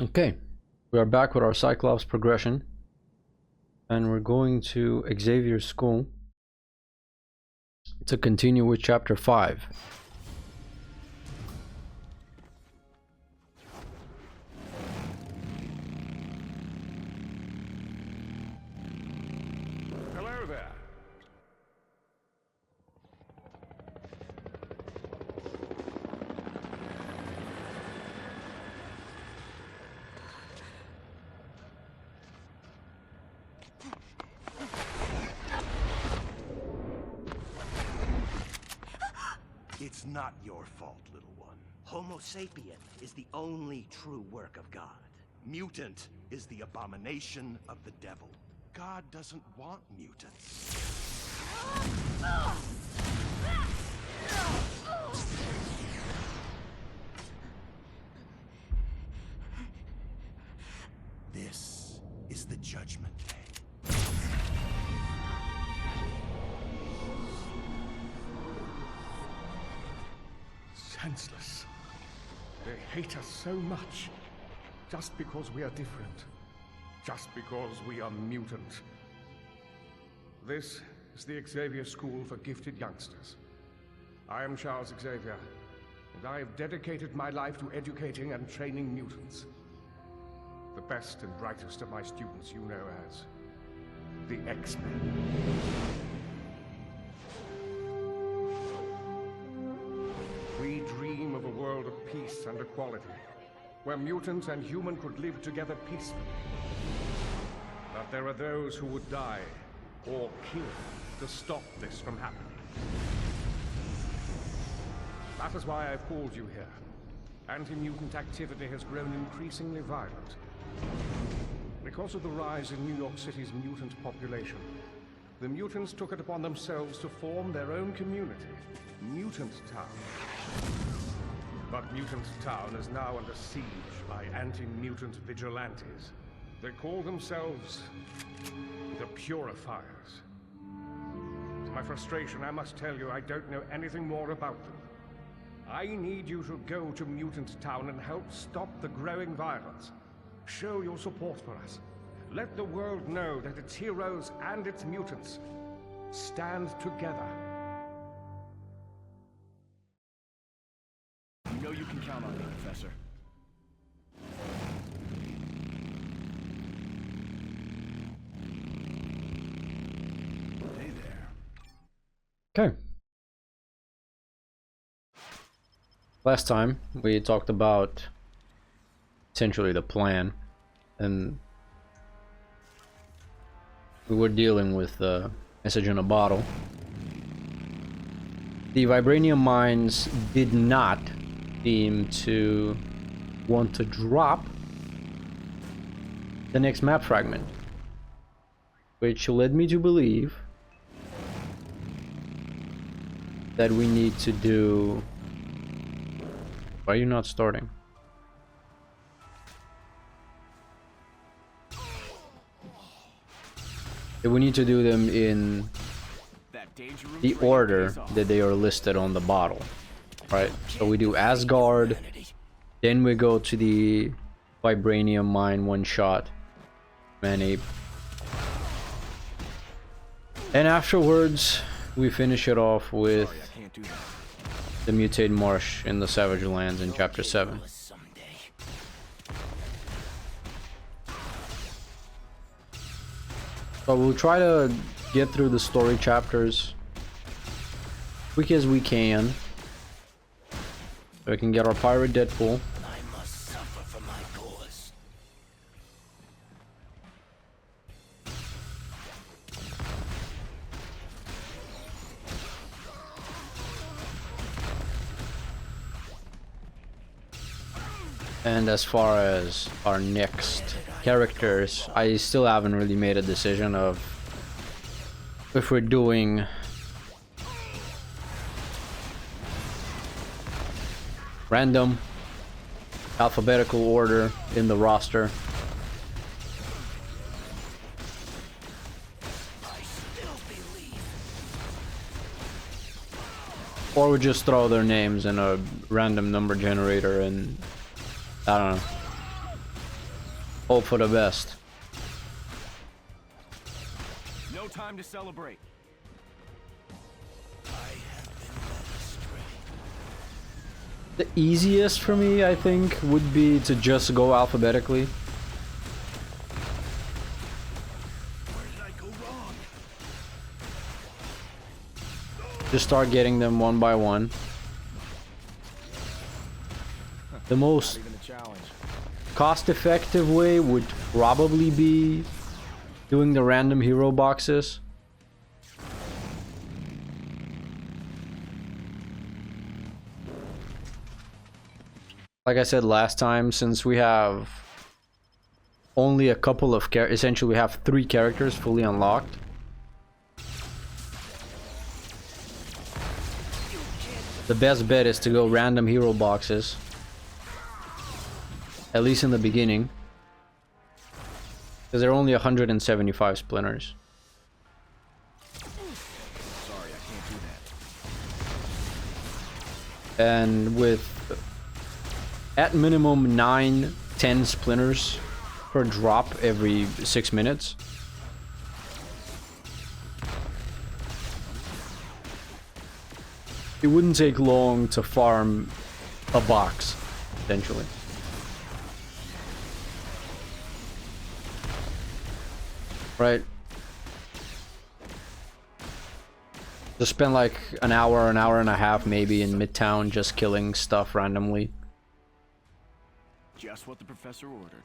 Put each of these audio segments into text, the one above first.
Okay, we are back with our Cyclops progression, and we're going to Xavier's school to continue with chapter 5. Hello there. It's not your fault, little one. Homo sapien is the only true work of God. Mutant is the abomination of the devil. God doesn't want mutants. This is the Judgment Day. Senseless. They hate us so much. Just because we are different. Just because we are mutant. This is the Xavier School for Gifted Youngsters. I am Charles Xavier, and I have dedicated my life to educating and training mutants. The best and brightest of my students you know as the X-Men. We dream of a world of peace and equality, where mutant and human could live together peacefully. But there are those who would die, or kill, to stop this from happening. That is why I've called you here. Anti-mutant activity has grown increasingly violent. Because of the rise in New York City's mutant population, the mutants took it upon themselves to form their own community, Mutant Town. But Mutant Town is now under siege by anti-mutant vigilantes. They call themselves the Purifiers. To my frustration, I must tell you I don't know anything more about them. I need you to go to Mutant Town and help stop the growing violence. Show your support for us. Let the world know that its heroes and its mutants stand together. You know you can count on me, Professor. Hey there. Okay. Last time we talked about essentially the plan, and we were dealing with the message in a bottle. The vibranium mines did not seem to want to drop the next map fragment, which led me to believe that we need to do... Why are you not starting? That we need to do them in the order that they are listed on the bottle, right? So we do Asgard, then we go to the vibranium mine one-shot man-ape, and afterwards we finish it off with the mutate marsh in the Savage Lands in chapter 7. So we'll try to get through the story chapters quick as we can, so we can get our pirate Deadpool. I must suffer for my cause. And as far as our next characters, I still haven't really made a decision of if we're doing random, alphabetical order in the roster, or we just throw their names in a random number generator and I don't know. Hope for the best. No time to celebrate. The easiest for me, I think, would be to just go alphabetically. Where did I go wrong? Just start getting them one by one. The most Not even a challenge. cost-effective way would probably be doing the random hero boxes. Like I said last time, since we have only a couple of essentially we have 3 characters fully unlocked. The best bet is to go random hero boxes. At least in the beginning. Because there are only 175 splinters. Sorry, I can't do that. And with at minimum 9-10 splinters per drop every 6 minutes. It wouldn't take long to farm a box, essentially. Right? Just spend like an hour and a half maybe in Midtown just killing stuff randomly. Just what the professor ordered.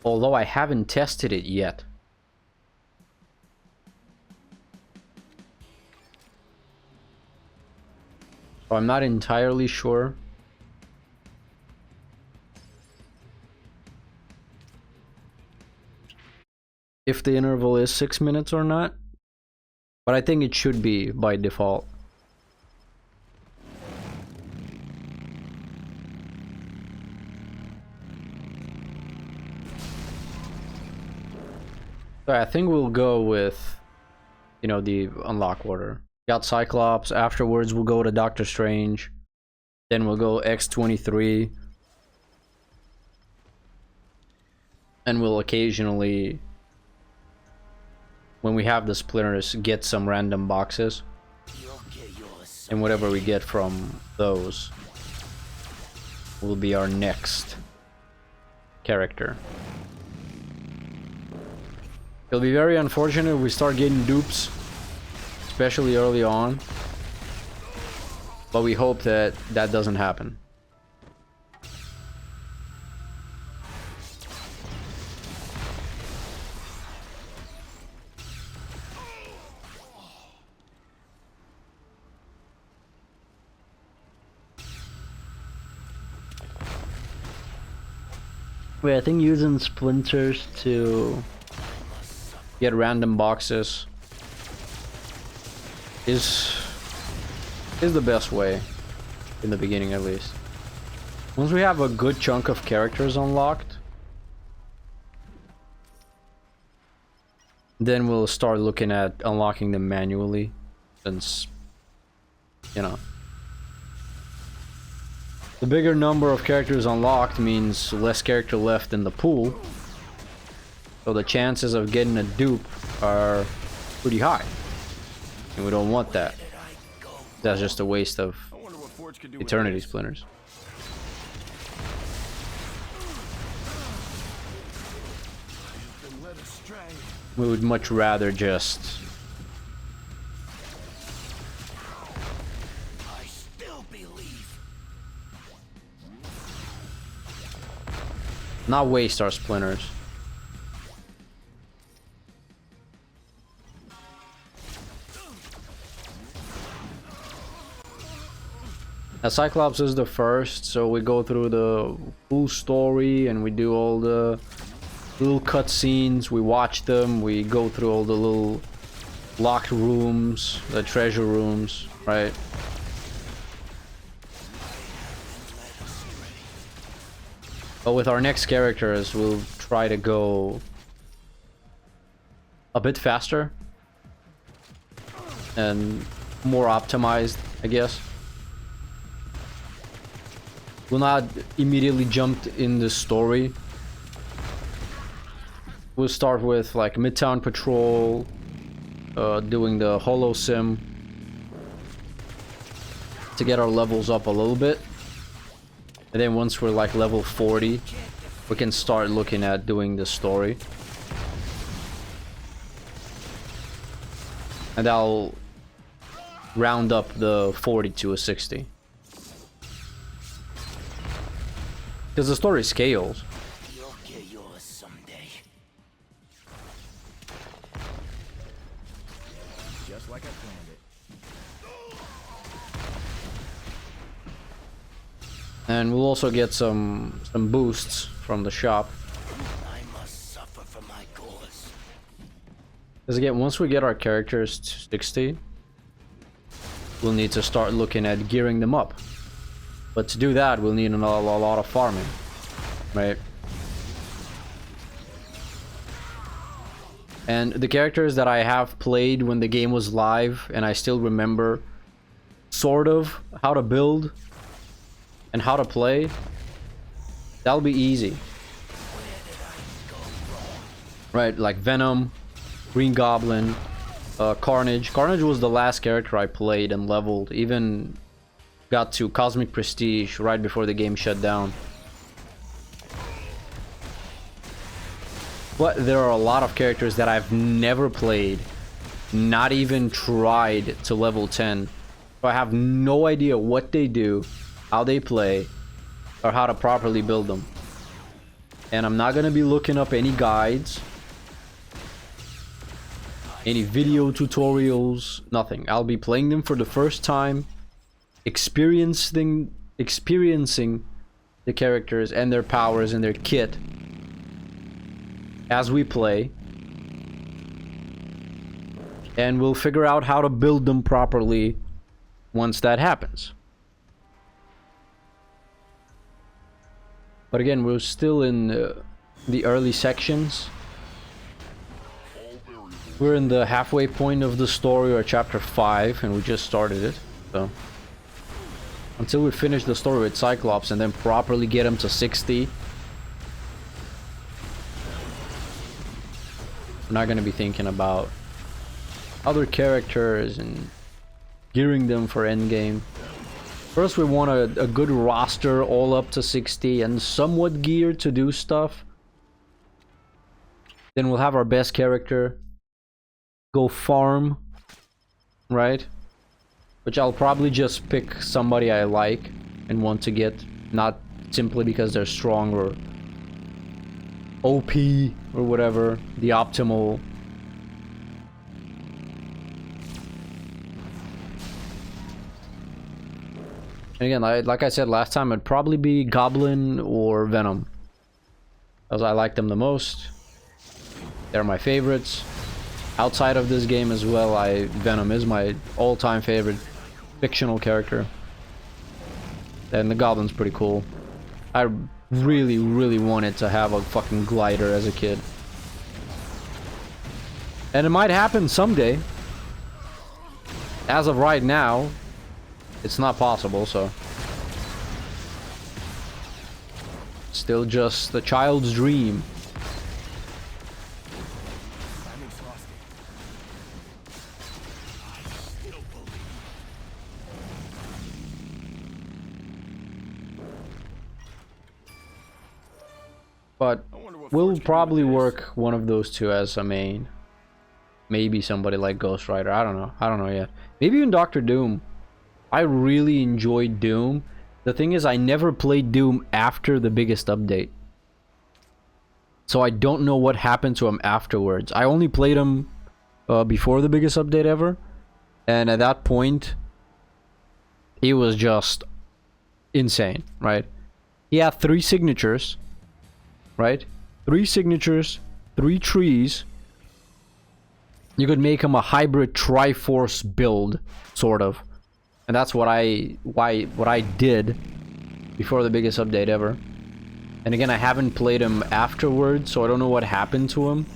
Although I haven't tested it yet. So I'm not entirely sure. If the interval is 6 minutes or not. But I think it should be by default. So I think we'll go with, you know, the unlock order. Got Cyclops, afterwards we'll go to Doctor Strange. Then we'll go X-23. And we'll occasionally, when we have the splinters, get some random boxes. And whatever we get from those will be our next character. It'll be very unfortunate if we start getting dupes, especially early on. But we hope that that doesn't happen. Wait, I think using splinters to get random boxes is the best way, in the beginning at least. Once we have a good chunk of characters unlocked, then we'll start looking at unlocking them manually, since, you know, the bigger number of characters unlocked means less character left in the pool. So the chances of getting a dupe are pretty high. And we don't want that. That's just a waste of eternity splinters. We would much rather just not waste our splinters. Now, Cyclops is the first, so we go through the full story and we do all the little cutscenes. We watch them, we go through all the little locked rooms, the treasure rooms, right? But with our next characters, we'll try to go a bit faster and more optimized, I guess. We'll not immediately jump in the story. We'll start with like Midtown Patrol, doing the holo sim to get our levels up a little bit. And then once we're like level 40, we can start looking at doing the story. And I'll round up the 40 to a 60. Because the story scales. You'll get yours someday. Just like I planned it. And we'll also get some boosts from the shop. I must suffer for my cause. Because again, once we get our characters to 60, we'll need to start looking at gearing them up. But to do that, we'll need a lot of farming, right? And the characters that I have played when the game was live, and I still remember sort of how to build and how to play, that'll be easy. Right, like Venom, Green Goblin, Carnage. Carnage was the last character I played and leveled, even got to Cosmic Prestige right before the game shut down. But there are a lot of characters that I've never played, not even tried to level 10. So I have no idea what they do, how they play, or how to properly build them. And I'm not gonna be looking up any guides, any video tutorials, nothing. I'll be playing them for the first time, experiencing the characters and their powers and their kit as we play, and we'll figure out how to build them properly once that happens. But again, we're still in the early sections. We're in the halfway point of the story, or chapter 5, and we just started it. So until we finish the story with Cyclops and then properly get him to 60, we're not going to be thinking about other characters and gearing them for endgame. First, we want a good roster all up to 60 and somewhat geared to do stuff. Then we'll have our best character go farm, right? Which I'll probably just pick somebody I like and want to get, not simply because they're strong or OP or whatever, the optimal. And again, like I said last time, it'd probably be Goblin or Venom, as I like them the most. They're my favorites. Outside of this game as well, Venom is my all-time favorite fictional character. And the Goblin's pretty cool. I really, really wanted to have a fucking glider as a kid. And it might happen someday. As of right now, it's not possible, so. Still just a child's dream. But we'll probably work one of those two as a main. Maybe somebody like Ghost Rider. I don't know. I don't know yet. Maybe even Dr. Doom. I really enjoyed Doom. The thing is, I never played Doom after the biggest update. So I don't know what happened to him afterwards. I only played him before the biggest update ever. And at that point, he was just insane, right? He had 3 signatures. Right? 3 signatures, 3 trees. You could make him a hybrid Triforce build, sort of. And that's what I did before the biggest update ever. And again, I haven't played him afterwards, so I don't know what happened to him.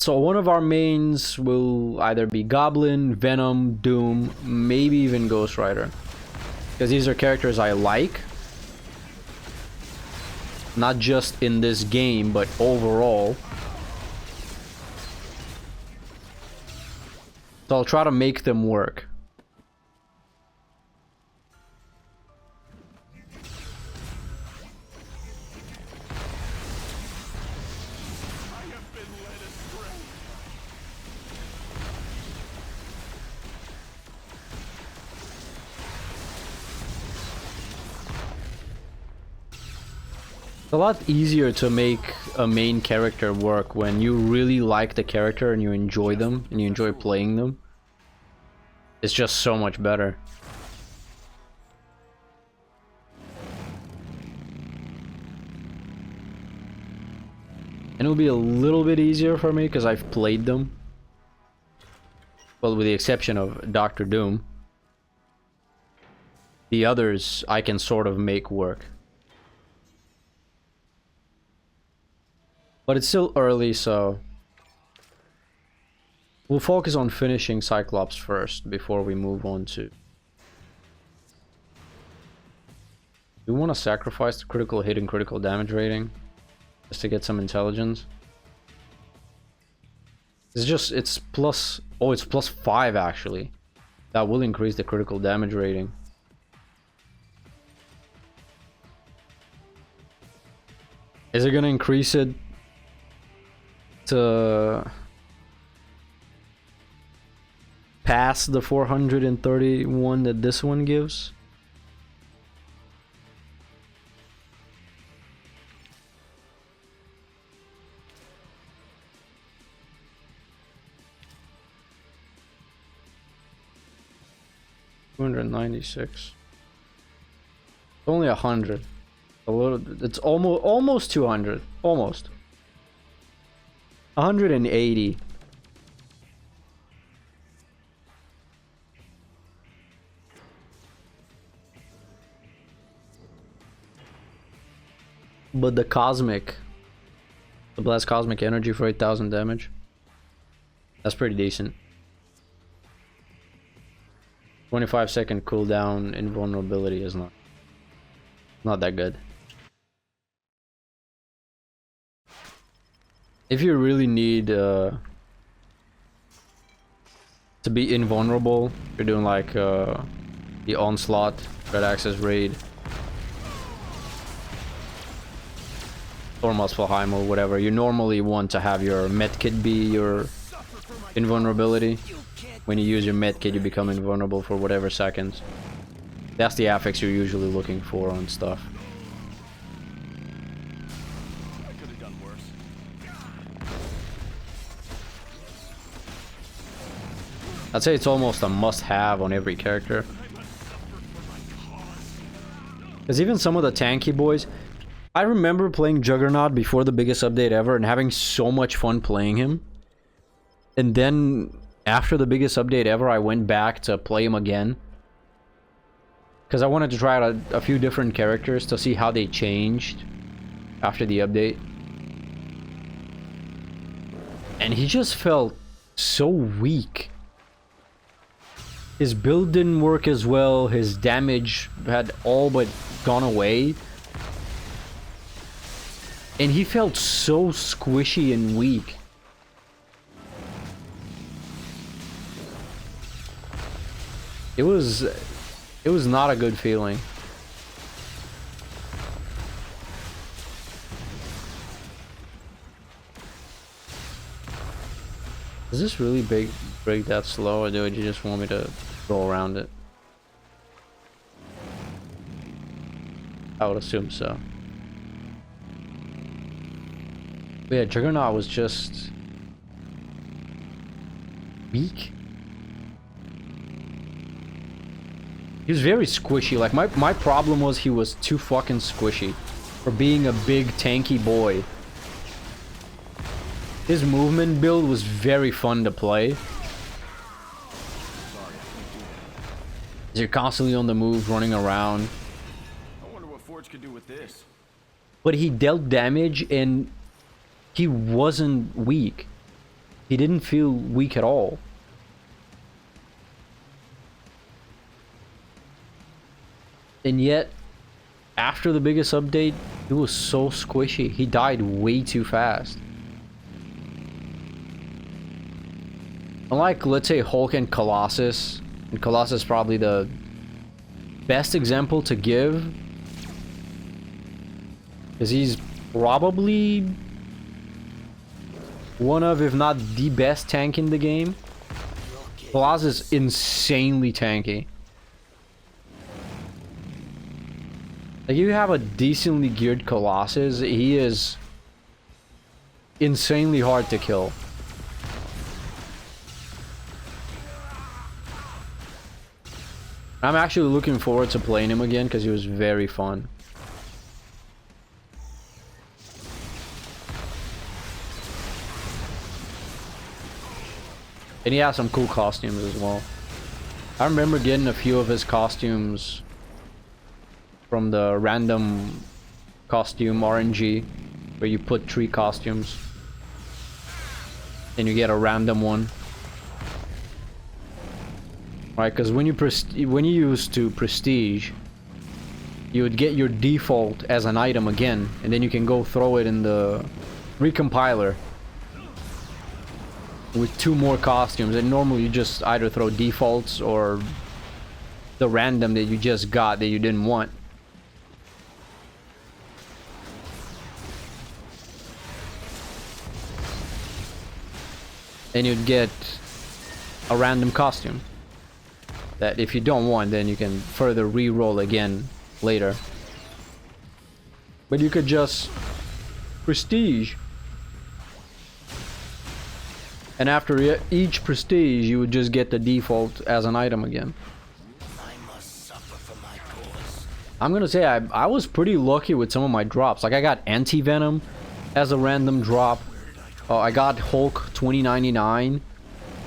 So one of our mains will either be Goblin, Venom, Doom, maybe even Ghost Rider. Because these are characters I like. Not just in this game, but overall. So I'll try to make them work. It's a lot easier to make a main character work when you really like the character and you enjoy them and you enjoy playing them. It's just so much better. And it'll be a little bit easier for me because I've played them. Well, with the exception of Doctor Doom. The others I can sort of make work. But it's still early, so we'll focus on finishing Cyclops first before we move on to... Do we want to sacrifice the critical hit and critical damage rating just to get some intelligence? It's plus... Oh, it's plus 5 actually. That will increase the critical damage rating. Is it gonna increase it to pass the 431 that this one gives? $296. Only 100. A little. It's almost 200. Almost. 180. But the blast cosmic energy for 8,000 damage. That's pretty decent. 25-second cooldown invulnerability is not that good. If you really need to be invulnerable, you're doing like the Onslaught, Red Access Raid, or Muspelheim or whatever, you normally want to have your medkit be your invulnerability. When you use your medkit, you become invulnerable for whatever seconds. That's the affix you're usually looking for on stuff. I'd say it's almost a must-have on every character. Because even some of the tanky boys... I remember playing Juggernaut before the biggest update ever and having so much fun playing him. And then, after the biggest update ever, I went back to play him again. Because I wanted to try out a few different characters to see how they changed after the update. And he just felt so weak. His build didn't work as well, his damage had all but gone away. And he felt so squishy and weak. It was not a good feeling. Does this really break that slow, or do you just want me to go around it? I would assume so. But yeah, Juggernaut was just weak. He was very squishy. Like my problem was he was too fucking squishy for being a big tanky boy. His movement build was very fun to play. You're constantly on the move, running around. I wonder what Forge could do with this. But he dealt damage and he wasn't weak. He didn't feel weak at all. And yet, after the biggest update, he was so squishy. He died way too fast. Unlike, let's say, Hulk and Colossus, and Colossus is probably the best example to give, because he's probably one of, if not the best tank in the game. Colossus is insanely tanky. Like, if you have a decently geared Colossus, he is insanely hard to kill. I'm actually looking forward to playing him again because he was very fun. And he has some cool costumes as well. I remember getting a few of his costumes from the random costume RNG, where you put 3 costumes and you get a random one. Right, because when you used to prestige, you would get your default as an item again, and then you can go throw it in the recompiler with 2 more costumes. And normally you just either throw defaults or the random that you just got that you didn't want. And you'd get a random costume that if you don't want, then you can further re-roll again later. But you could just prestige, and after each prestige you would just get the default as an item again. I must suffer for my cause. I'm gonna say I was pretty lucky with some of my drops. Like, I got Anti-Venom as a random drop. I got Hulk 2099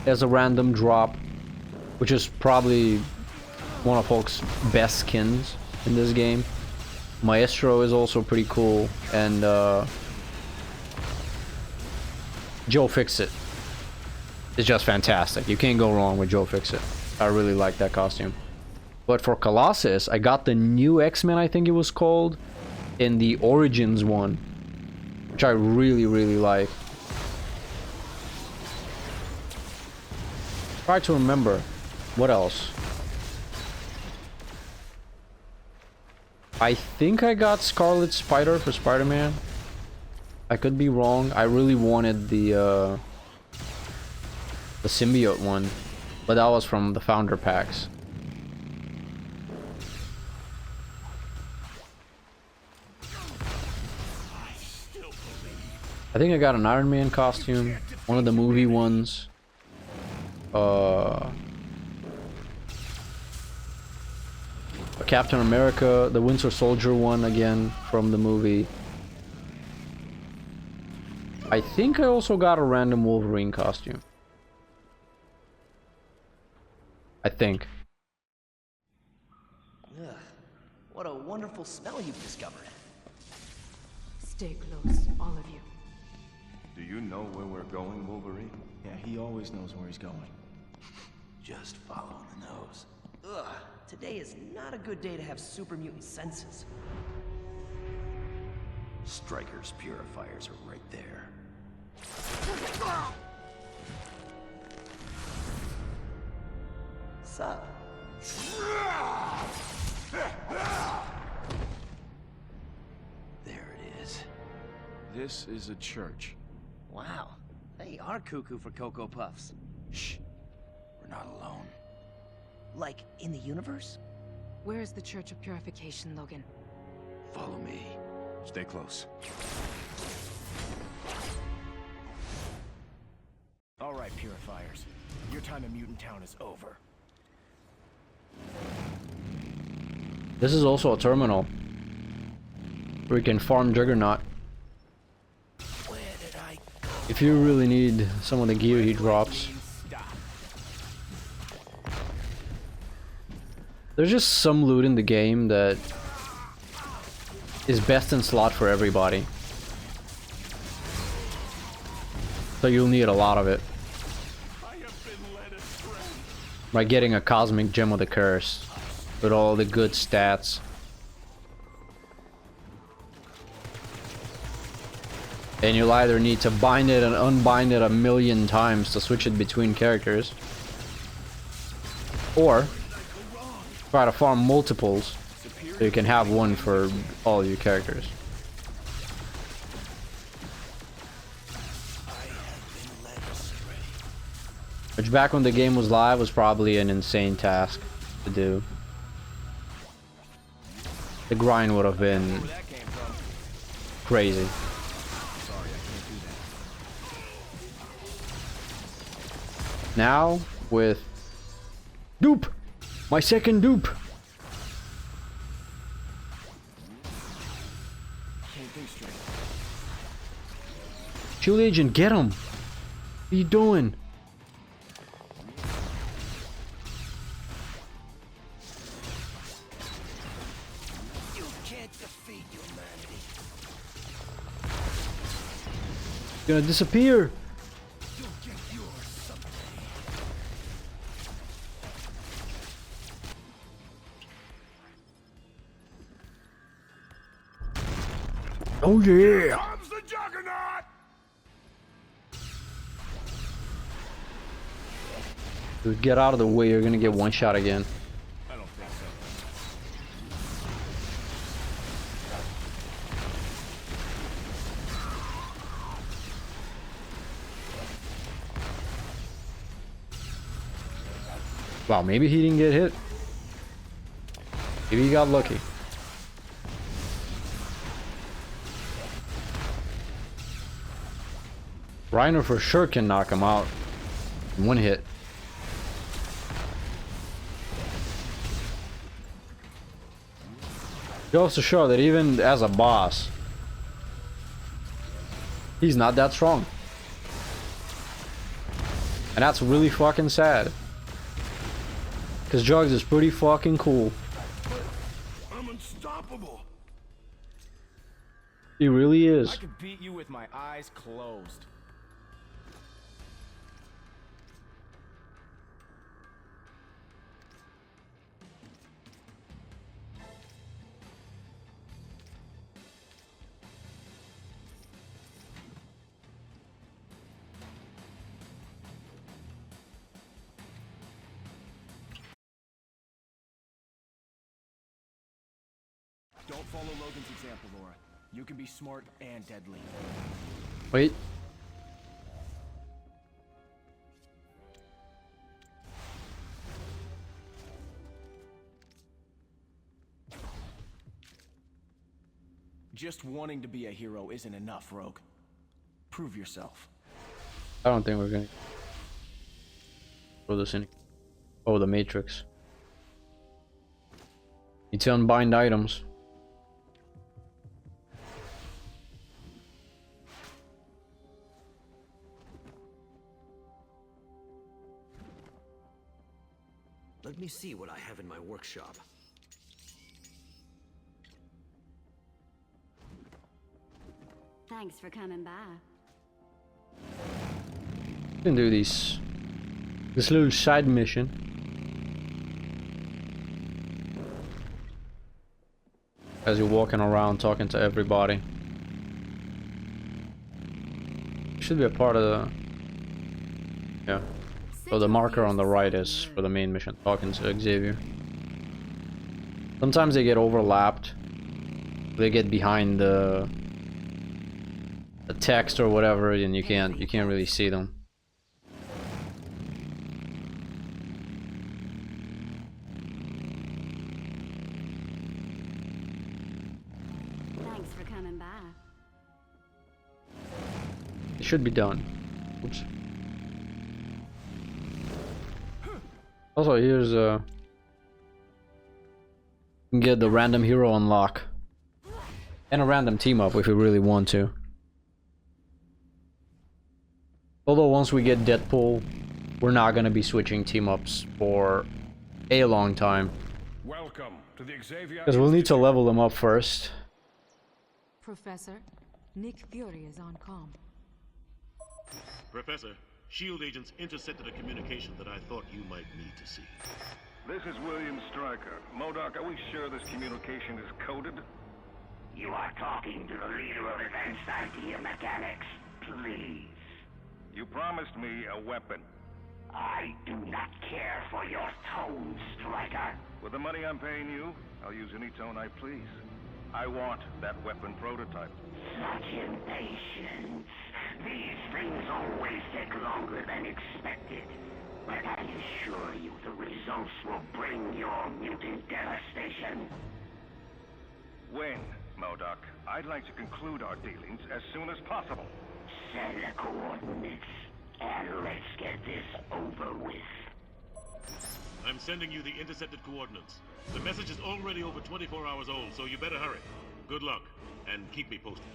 as a random drop, which is probably one of Hulk's best skins in this game. Maestro is also pretty cool, and Joe Fixit is just fantastic. You can't go wrong with Joe Fixit. I really like that costume. But for Colossus, I got the new X-Men, I think it was called, in the Origins one, which I really, really like. Try to remember what else. I think I got Scarlet Spider for Spider-Man. I could be wrong. I really wanted the symbiote one, but that was from the founder packs. I think I got an Iron Man costume, one of the movie ones. A Captain America, the Winter Soldier one again from the movie. I think I also got a random Wolverine costume. I think. Ugh, what a wonderful smell you've discovered. Stay close, all of you. Do you know where we're going, Wolverine? Yeah, he always knows where he's going. Just follow the nose. Ugh, today is not a good day to have super mutant senses. Stryker's purifiers are right there. Sup? There it is. This is a church. Wow, they are cuckoo for Cocoa Puffs. Shh. We're not alone. Like, in the universe? Where is the Church of Purification, Logan? Follow me. Stay close. All right, purifiers. Your time in Mutant Town is over. This is also a terminal where you can farm Juggernaut. Where did I go? If you really need some of the gear he drops. Stop. There's just some loot in the game that is best in slot for everybody. So you'll need a lot of it. by getting a cosmic gem of the curse with all the good stats. And you'll either need to bind it and unbind it 1,000,000 times to switch it between characters, or try to farm multiples so you can have one for all your characters. Which back when the game was live was probably an insane task to do. The grind would have been crazy. Now with dupe, my second dupe. Shield agent, get him. What are you doing? You can't defeat humanity. He's gonna disappear. You'll get yours someday. Oh yeah. Comes the Juggernaut! Dude, get out of the way, you're gonna get one shot again. I don't think so. Wow, maybe he didn't get hit. Maybe he got lucky. Rhino for sure can knock him out in one hit. Goes to show that even as a boss, he's not that strong. And that's really fucking sad. Because Jugs is pretty fucking cool. I'm unstoppable. He really I is. could beat you with my eyes closed. Don't follow Logan's example, Laura. You can be smart and deadly. Wait. Just wanting to be a hero isn't enough, Rogue. Prove yourself. I don't think we're gonna throw this in. Oh, the Matrix. Need to unbind items. Let me see what I have in my workshop. Thanks for coming by. We can do this little side mission. As you're walking around talking to everybody. Should be a part of the... Yeah. So the marker on the right is for the main mission, talking to Xavier. Sometimes they get overlapped. They get behind the text or whatever, and you can't really see them. Thanks for coming by. It should be done. Oops. Also, here's you can get the random hero unlock and a random team up if you really want to. Although once we get Deadpool, we're not gonna be switching team ups for a long time. Welcome to the Xavier. Because we'll need to level them up first. Professor, Nick Fury is on comm. Professor, SHIELD agents intercepted a communication that I thought you might need to see. This is William Stryker. MODOK, are we sure this communication is coded? You are talking to the leader of Advanced Idea Mechanics. Please. You promised me a weapon. I do not care for your tone, Stryker. With the money I'm paying you, I'll use any tone I please. I want that weapon prototype. Such impatience. These things always take longer than expected. But I assure you the results will bring your mutant devastation. When, MODOK? I'd like to conclude our dealings as soon as possible. Send the coordinates, and let's get this over with. I'm sending you the intercepted coordinates. The message is already over 24 hours old, so you better hurry. Good luck, and keep me posted.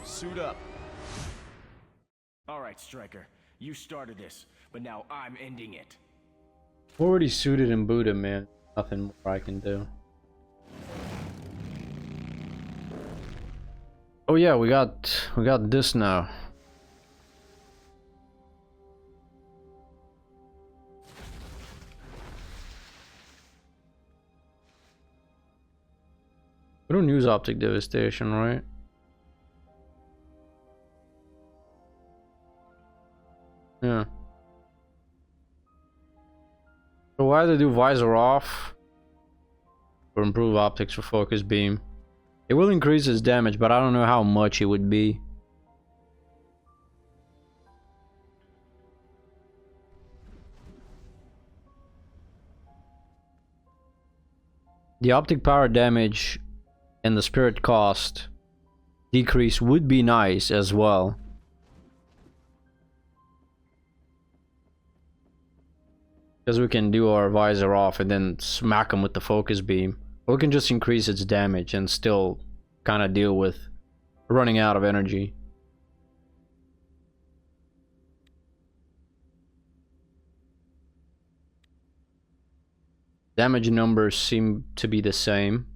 Suit up. Alright, Stryker. You started this, but now I'm ending it. Already suited and booted, man. Nothing more I can do. Oh yeah, we got this now. We don't use optic devastation, right? Yeah. So why they do visor off or improve optics for focus beam? It will increase its damage, but I don't know how much it would be. The optic power damage and the spirit cost decrease would be nice as well. Because we can do our visor off and then smack them with the focus beam. Or we can just increase its damage and still kind of deal with running out of energy. Damage numbers seem to be the same.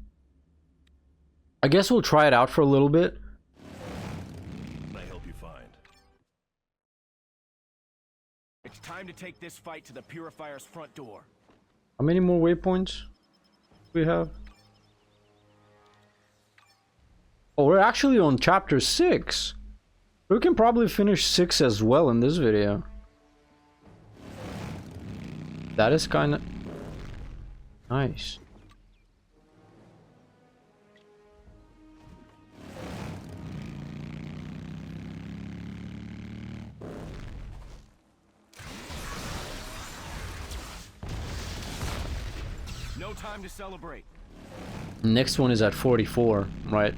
I guess we'll try it out for a little bit. Can I help you find? It's time to take this fight to the Purifier's front door. How many more waypoints do we have? Oh, we're actually on chapter 6. We can probably finish 6 as well in this video. That is kind of nice. No time to celebrate. Next one is at 44, right?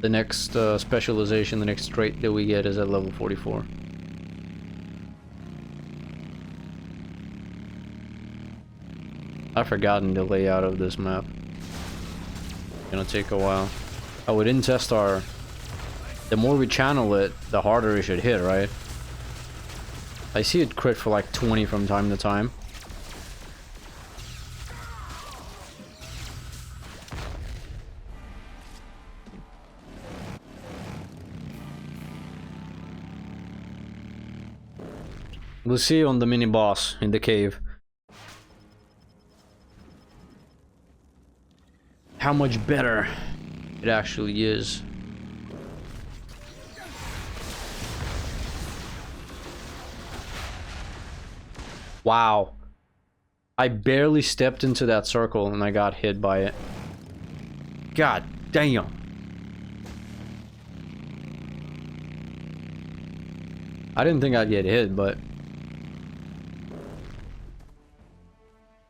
The next specialization, the next trait that we get is at level 44. I've forgotten the layout of this map. It's gonna take a while. Oh, we didn't test our... The more we channel it, the harder it should hit, right? I see it crit for like 20 from time to time. We'll see on the mini boss in the cave how much better it actually is. Wow. I barely stepped into that circle and I got hit by it. God damn. I didn't think I'd get hit, but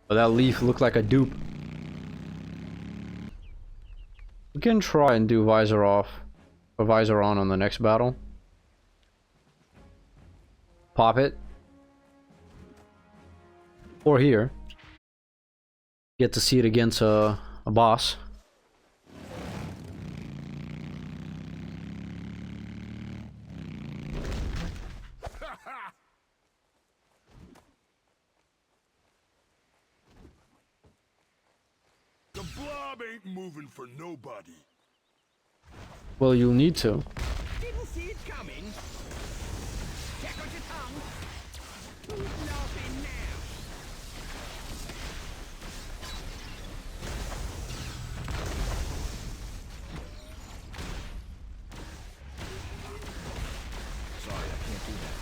that leaf looked like a dupe. We can try and do visor off or visor on the next battle. Pop it. Or here. Get to see it against a boss. The blob ain't moving for nobody. Well, you'll need to. Didn't didn't see it coming. Check out your tongue. Who's laughing now? Sorry, I can't do that.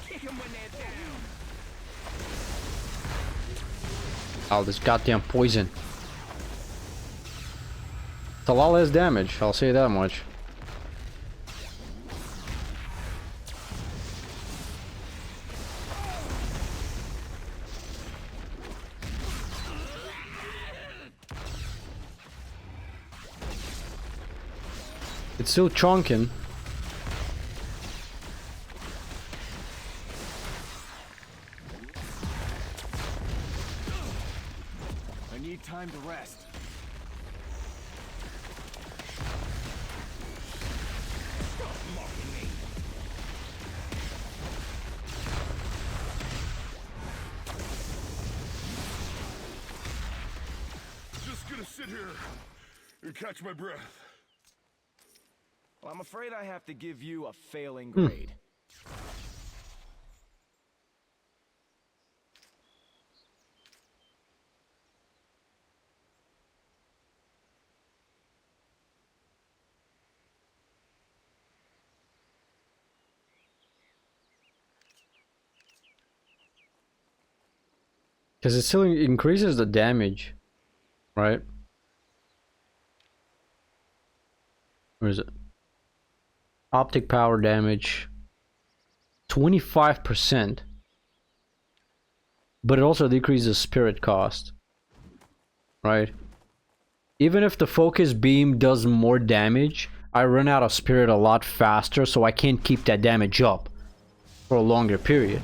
Kick him when they're down. Oh, this goddamn poison. It's a lot less damage, I'll say that much. It's still chunking. I need time to rest. Stop mocking me. Just gonna sit here and catch my breath. Well, I'm afraid I have to give you a failing grade. Because it still increases the damage, right? Where is it? Optic power damage 25%, but it also decreases spirit cost, right? Even if the focus beam does more damage, I run out of spirit a lot faster, so I can't keep that damage up for a longer period.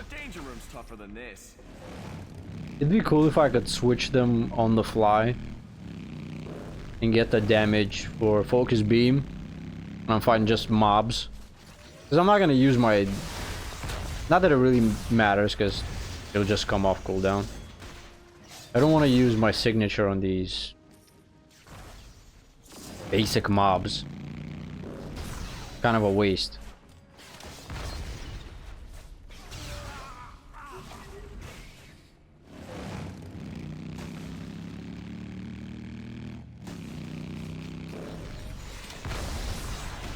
Danger room's tougher than this. It'd be cool if I could switch them on the fly and get the damage for focus beam when I'm fighting just mobs. Because I'm not gonna use my... Not that it really matters, because it'll just come off cooldown. I don't want to use my signature on these basic mobs. Kind of a waste.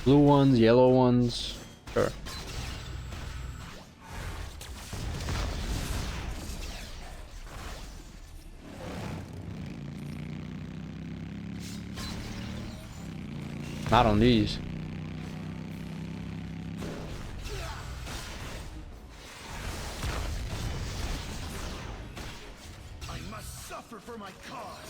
Blue ones, yellow ones, sure. Not on these. I must suffer for my cause.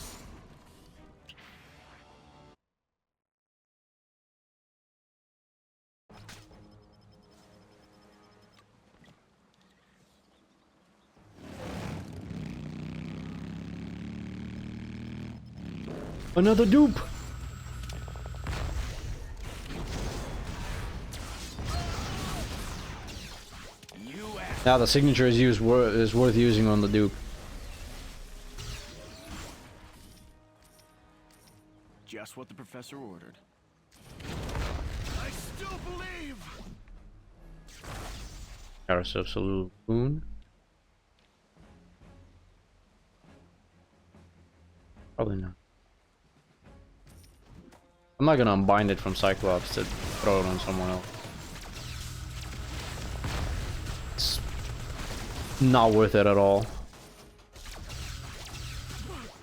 Another dupe. Now the signature is worth using on the dupe. Just what the professor ordered. I still believe. Got ourselves a little boon. Probably not. I'm not gonna unbind it from Cyclops to throw it on someone else. It's not worth it at all.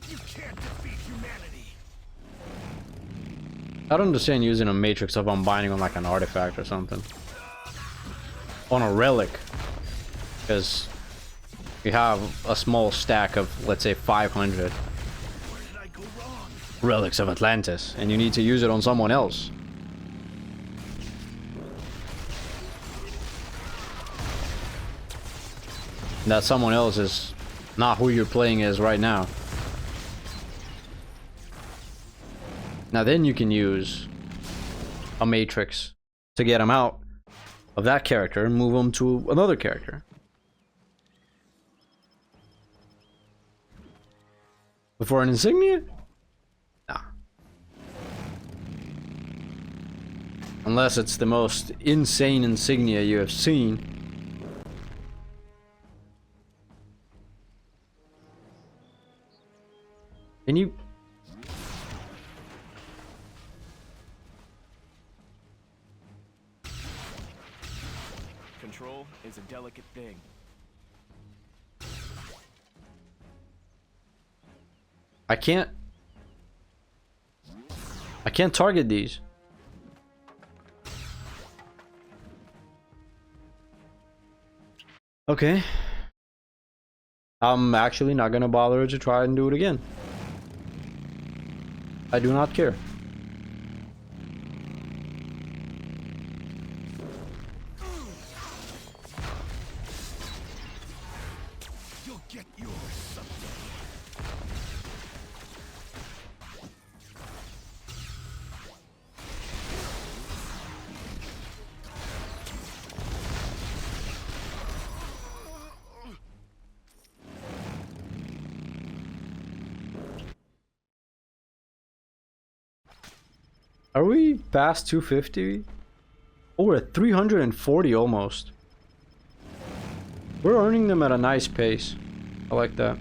You can't defeat humanity. I don't understand using a matrix if I'm binding on like an artifact or something. On a relic. Because we have a small stack of, let's say, 500 relics of Atlantis, and you need to use it on someone else. That someone else is not who you're playing as right now. Now then you can use a matrix to get him out of that character and move him to another character. Before an insignia? Nah. Unless it's the most insane insignia you have seen. Can you... Control is a delicate thing. I can't target these. Okay. I'm actually not gonna bother to try and do it again. I do not care. You'll get yours someday. Are we past 250? Oh, we're at 340 almost. We're earning them at a nice pace. I like that.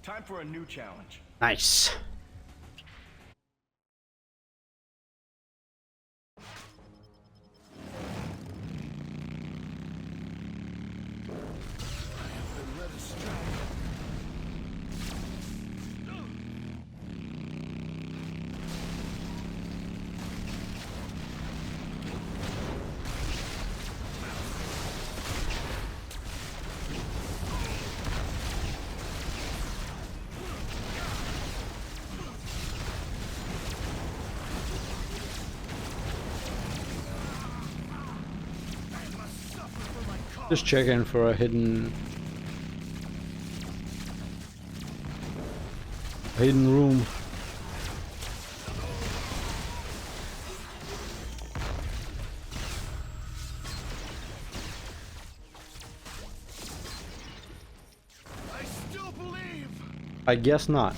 Time for a new challenge. Nice. Just checking for a hidden room. I still believe. I guess not.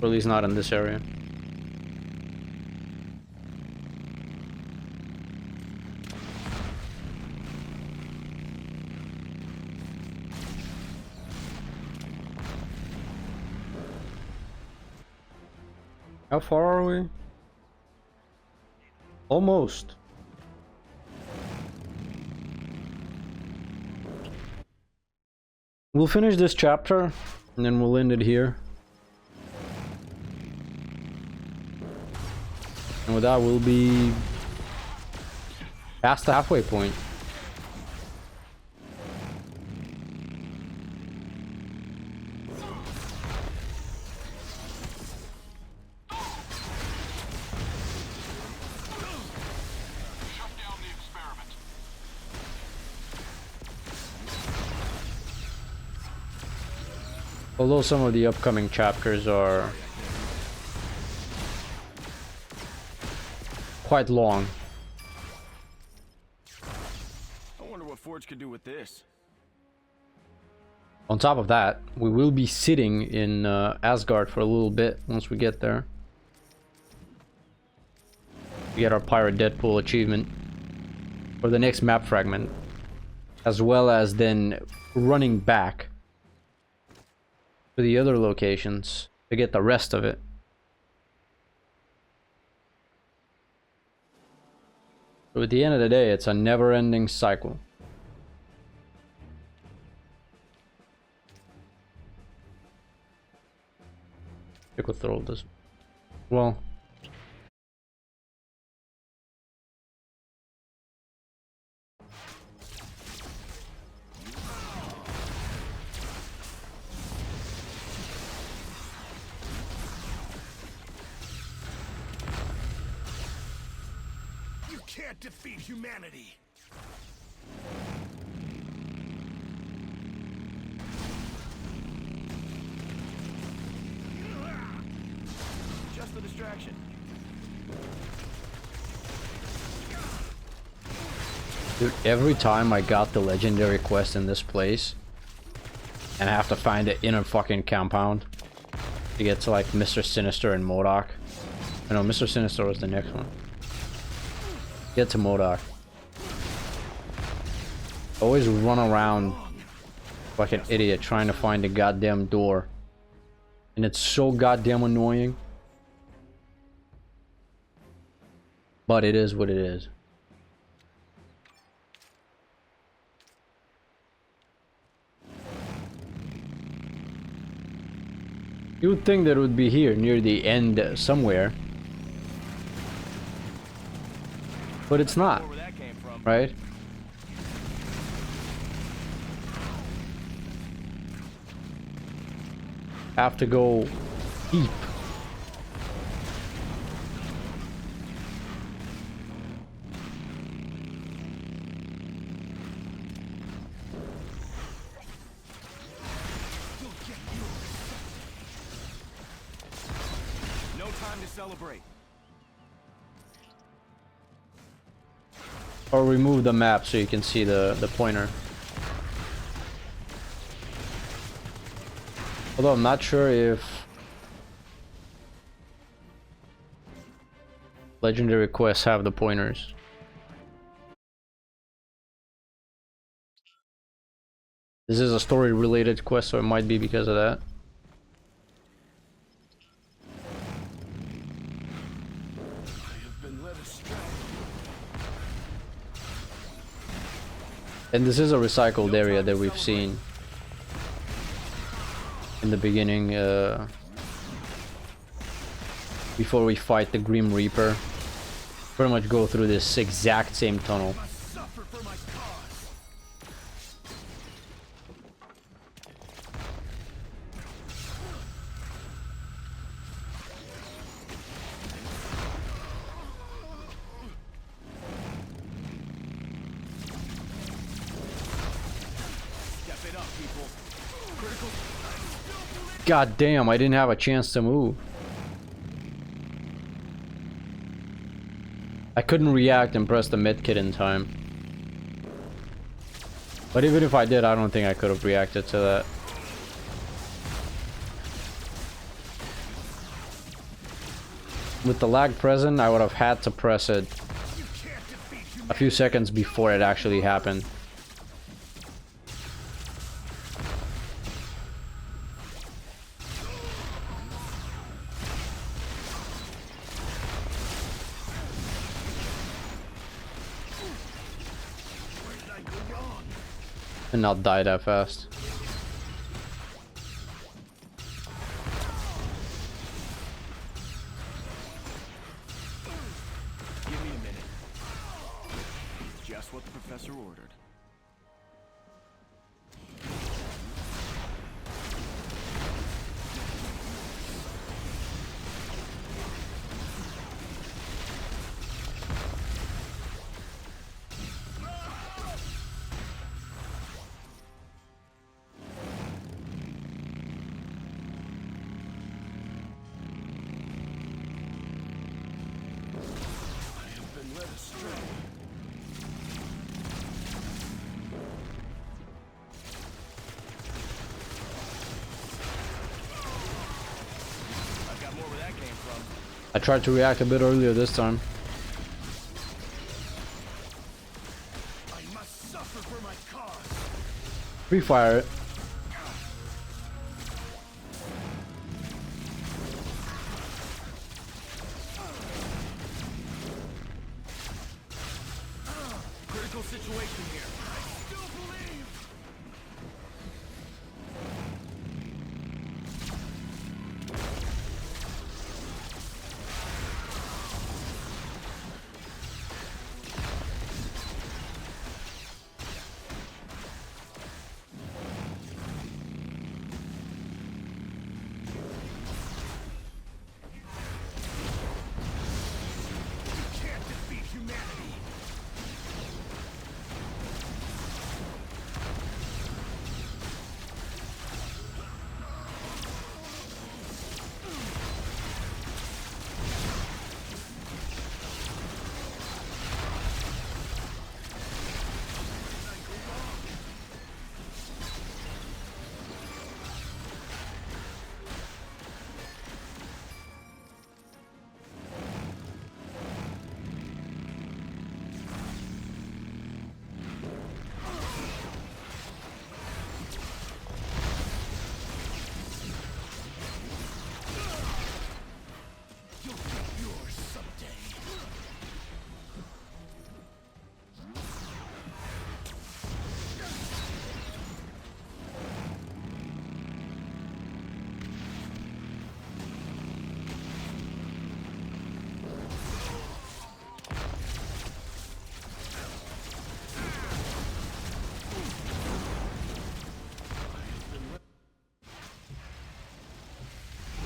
Or at least not in this area. How far are we? Almost. We'll finish this chapter and then we'll end it here. And with that, we'll be past the halfway point. Although some of the upcoming chapters are quite long. I wonder what Forge could do with this. On top of that, we will be sitting in Asgard for a little bit once we get there. We get our Pirate Deadpool achievement for the next map fragment, as well as then running back to the other locations to get the rest of it. So at the end of the day, it's a never-ending cycle. I could throw this. Well. You can't defeat humanity. Just a distraction. Dude, every time I got the legendary quest in this place, and I have to find it in a fucking compound to get to like Mr. Sinister and MODOK. I know Mr. Sinister was the next one. Get to MODOK. Always run around like an idiot trying to find the goddamn door. And it's so goddamn annoying. But it is what it is. You would think that it would be here near the end somewhere. But it's not, right? Have to go deep. No time to celebrate. Or remove the map so you can see the pointer. Although I'm not sure if legendary quests have the pointers. This is a story related quest, so it might be because of that. And this is a recycled area that we've seen in the beginning, before we fight the Grim Reaper. Pretty much go through this exact same tunnel. God damn, I didn't have a chance to move. I couldn't react and press the medkit in time. But even if I did, I don't think I could have reacted to that. With the lag present, I would have had to press it a few seconds before it actually happened. And not die that fast. Give me a minute. Just what the professor ordered. I tried to react a bit earlier this time. I must suffer for my cause. Pre-fire it. Critical situation here. I still believe.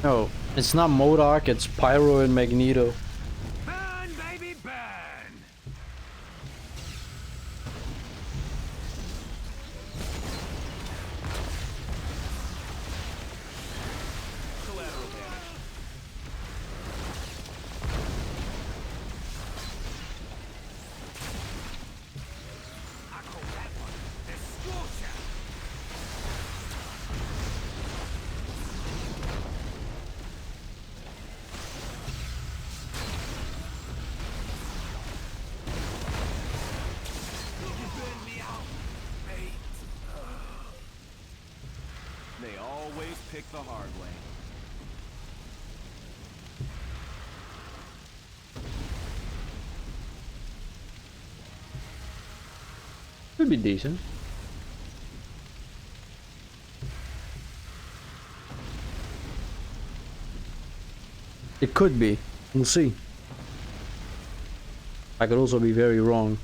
No, it's not MODOK, it's Pyro and Magneto. Burn, baby, burn! Collateral damage. I call that one the Scorcher. They always pick the hard way. Could be decent. It could be. We'll see. I could also be very wrong.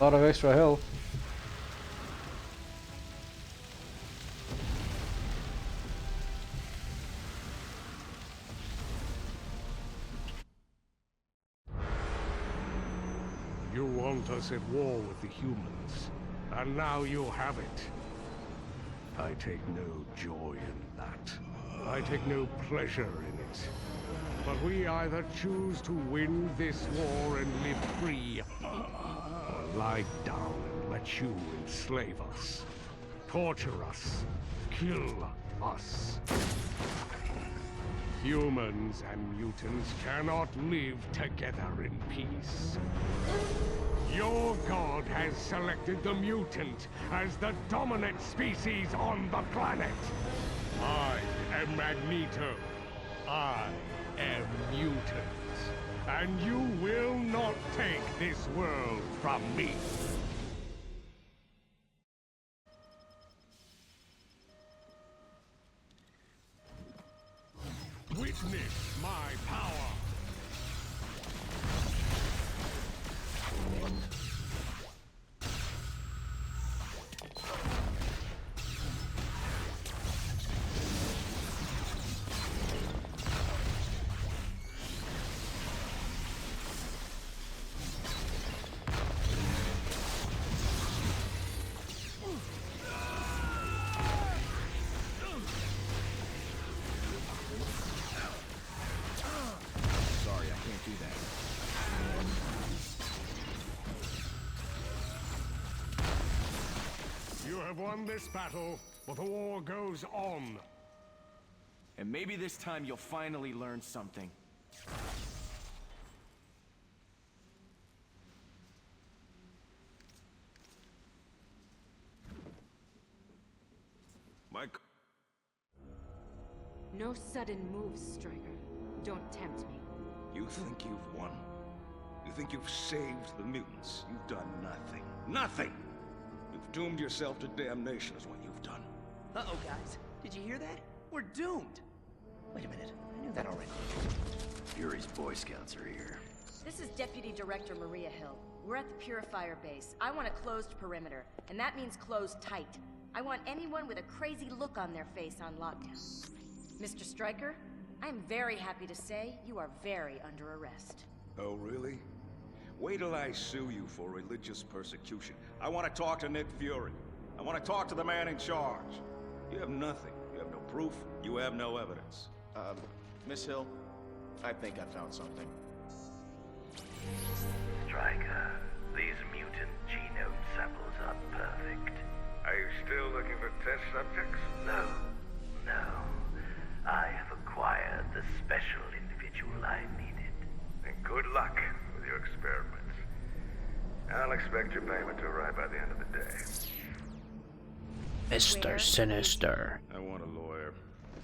A lot of extra health. You want us at war with the humans, and now you have it. I take no joy in that. I take no pleasure in it. But we either choose to win this war and live free, or lie down and let you enslave us, torture us, kill us. Humans and mutants cannot live together in peace. Your god has selected the mutant as the dominant species on the planet. I am Magneto. I am mutant. And you will not take this world from me. Witness my power! You have won this battle, but the war goes on. And maybe this time you'll finally learn something. Mike. No sudden moves, Stryker. Don't tempt me. You think you've won? You think you've saved the mutants? You've done nothing. Nothing! You've doomed yourself to damnation is what you've done. Uh-oh, guys. Did you hear that? We're doomed. Wait a minute. I knew that already. Fury's Boy Scouts are here. This is Deputy Director Maria Hill. We're at the Purifier base. I want a closed perimeter, and that means closed tight. I want anyone with a crazy look on their face on lockdown. Mr. Stryker, I'm very happy to say you are very under arrest. Oh, really? Wait till I sue you for religious persecution. I want to talk to Nick Fury. I want to talk to the man in charge. You have nothing. You have no proof. You have no evidence. Miss Hill, I think I found something. Stryker, these mutant genome samples are perfect. Are you still looking for test subjects? No. I have acquired the special individual I needed. And good luck with your experiments. I'll expect your payment to arrive by the end of the day. Mr. Sinister. I want a lawyer.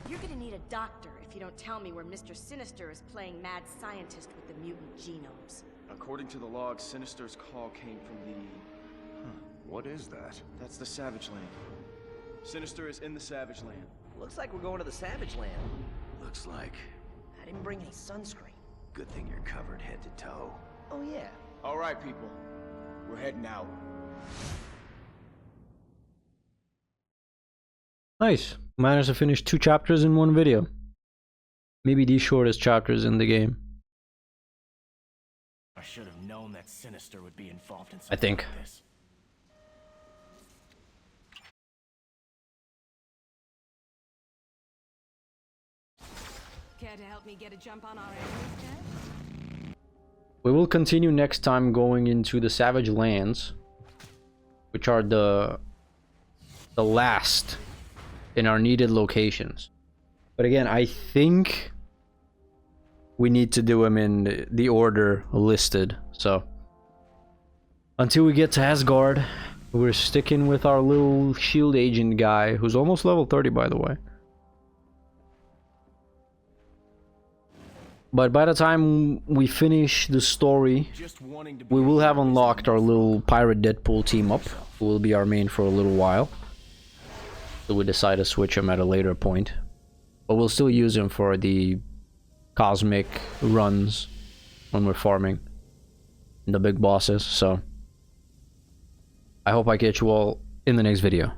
You're gonna need a doctor if you don't tell me where Mr. Sinister is playing mad scientist with the mutant genomes. According to the log, Sinister's call came from the... What is that? That's the Savage Land. Sinister is in the Savage Land. Looks like we're going to the Savage Land. Looks like. I didn't bring any sunscreen. Good thing you're covered head to toe. Oh, yeah. All right, people. We're heading out. Nice. Managed to finish 2 chapters in 1 video. Maybe the shortest chapters in the game. I should have known that Sinister would be involved in I something think. like this. Care to help me get a jump on our enemies, Ted? We will continue next time going into the Savage Lands, which are the last in our needed locations. But again, I think we need to do them in the order listed. So until we get to Asgard, we're sticking with our little shield agent guy, who's almost level 30, by the way. But by the time we finish the story, we will have unlocked our little Pirate Deadpool team up, who will be our main for a little while. So we decide to switch him at a later point. But we'll still use him for the cosmic runs when we're farming the big bosses, so I hope I catch you all in the next video.